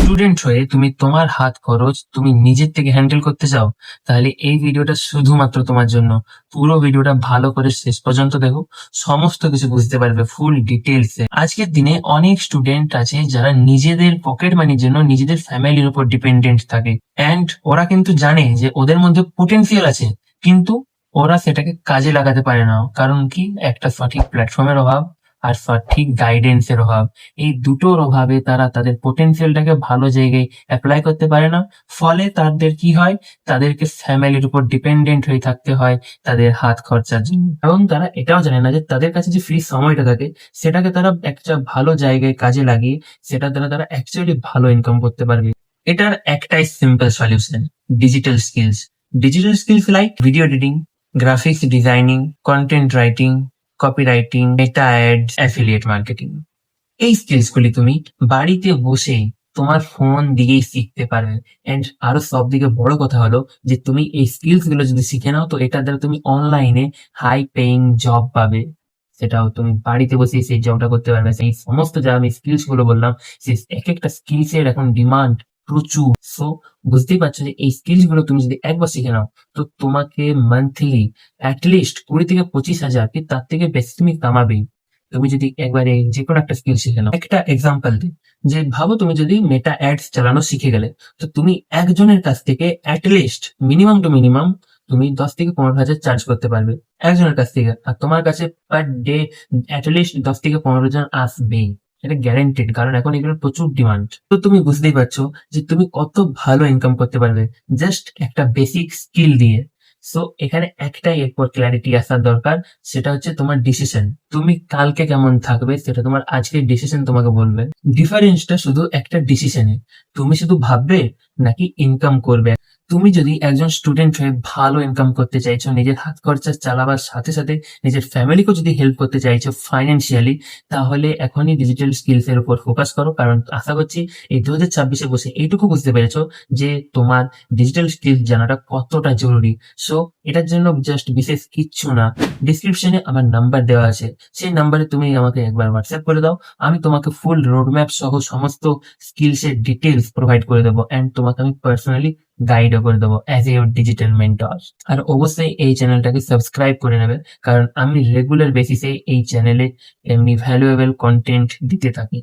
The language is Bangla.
স্টুডেন্ট হয়ে তুমি তোমার হাত খরচ তুমি নিজের থেকে হ্যান্ডেল করতে চাও, তাহলে এই ভিডিওটা শুধুমাত্র তোমার জন্য। পুরো ভিডিওটা ভালো করে শেষ পর্যন্ত দেখো, সমস্ত কিছু বুঝতে পারবে ফুল ডিটেলসে। আজকের দিনে অনেক স্টুডেন্ট আছে যারা নিজেদের পকেট মানির জন্য নিজেদের ফ্যামিলির উপর ডিপেন্ডেন্ট থাকে, অ্যান্ড ওরা কিন্তু জানে যে ওদের মধ্যে পোটেনশিয়াল আছে, কিন্তু ওরা সেটাকে কাজে লাগাতে পারে না। কারণ কি? একটা সঠিক প্ল্যাটফর্মের অভাব আর সঠিক গাইডেন্সের অভাব। এই দুটোর অভাবে তারা তাদের পোটেনশিয়ালটাকে ভালো জায়গায় অ্যাপ্লাই করতে পারে না। ফলে তাদের কি হয়, তাদেরকে ফ্যামিলির উপর ডিপেন্ডেন্ট হয়ে থাকতে হয় তাদের হাত খরচার জন্য। এবং তারা এটাও জানে না যে তাদের কাছে যে ফ্রি সময়টা থাকে সেটাকে তারা একটা ভালো জায়গায় কাজে লাগিয়ে সেটা দ্বারা তারা অ্যাকচুয়ালি ভালো ইনকাম করতে পারবে। এটার একটাই simple solution, digital skills. Digital skills like video editing, graphics designing, content writing, copywriting, মেটা অ্যাডস, অ্যাফিলিয়েট মার্কেটিং। এই স্কিলস গুলি তুমি বাড়িতে বসে তোমার ফোন দিয়েই শিখতে পারবে। এন্ড আরো সব থেকে বড় কথা হলো যে তুমি এই স্কিলস গুলো যদি শিখে নাও তো এটার দ্বারা তুমি অনলাইনে হাই পেইং জব পাবে। সেটাও তুমি বাড়িতে বসে সেই জবটা করতে পারবে। সেই সমস্ত যা আমি স্কিলস গুলো বললাম, সেই এক একটা স্কিলস এর এখন ডিমান্ড প্রচুর। সো বুঝতেই পারছো যে এই স্কিলস গুলো তুমি যদি একবার শিখে নাও তো তোমাকে মান্থলি অ্যাটলিস্ট 20,000 থেকে 25,000 কি তার থেকে বেশি তুমি কামাবেই। তুমি যদি একবারে যে কোনো একটা স্কিল শিখে নাও। একটা এক্সাম্পল দিই, যে ভাবো তুমি যদি মেটা অ্যাডস চালানো শিখে গেলে, তো তুমি একজনের কাছ থেকে অ্যাটলিস্ট মিনিমাম টু মিনিমাম তুমি 10,000 থেকে 15,000 চার্জ করতে পারবে একজনের কাছ থেকে। আর তোমার কাছে পার ডে অ্যাটলিস্ট 10 থেকে 15 জন আসবেই। এটা গ্যারান্টেড, কারণ এখন এগুলোর প্রচুর ডিমান্ড। তো তুমি বুঝতেই পারছো যে তুমি কত ভালো ইনকাম করতে পারবে জাস্ট একটা বেসিক স্কিল দিয়ে। সো এখানে একটাই এরপর ক্ল্যারিটি আসার দরকার, সেটা হচ্ছে তোমার ডিসিশন। তুমি কালকে কেমন থাকবে সেটা তোমার আজকের ডিসিশন তোমাকে বলবে। ডিফারেন্সটা শুধু একটা ডিসিশনে, তুমি শুধু ভাববে নাকি ইনকাম করবে। তুমি যদি একজন স্টুডেন্ট হয়ে ভালো ইনকাম করতে চাইছো, নিজের হাত খরচা চালাবার সাথে সাথে নিজের ফ্যামিলিকেও যদি হেল্প করতে চাইছো ফাইন্যান্সিয়ালি, তাহলে এখনই ডিজিটাল স্কিলস এর উপর ফোকাস করো। কারণ আশা করছি এই 2026-এ বসে এইটুকু বুঝতে পেরেছো যে তোমার ডিজিটাল স্কিল জানাটা কতটা জরুরি। সো এটার জন্য জাস্ট বিশেষ কিচ্ছু না, ডিসক্রিপশনে আমার নাম্বার দেওয়া আছে, সেই নাম্বারে তুমি আমাকে একবার হোয়াটসঅ্যাপ করে দাও। আমি তোমাকে ফুল রোডম্যাপ সহ সমস্ত স্কিলস এর ডিটেলস প্রোভাইড করে দেবো, অ্যান্ড তোমাকে আমি পার্সোনালি গাইডও করে দেবো অ্যাজ এ ডিজিটাল মেন্টর। আর অবশ্যই এই চ্যানেলটাকে সাবস্ক্রাইব করে নেবে, কারণ আমি রেগুলার বেসিসে এই চ্যানেলে এমনি ভ্যালুয়েবল কন্টেন্ট দিতে থাকি।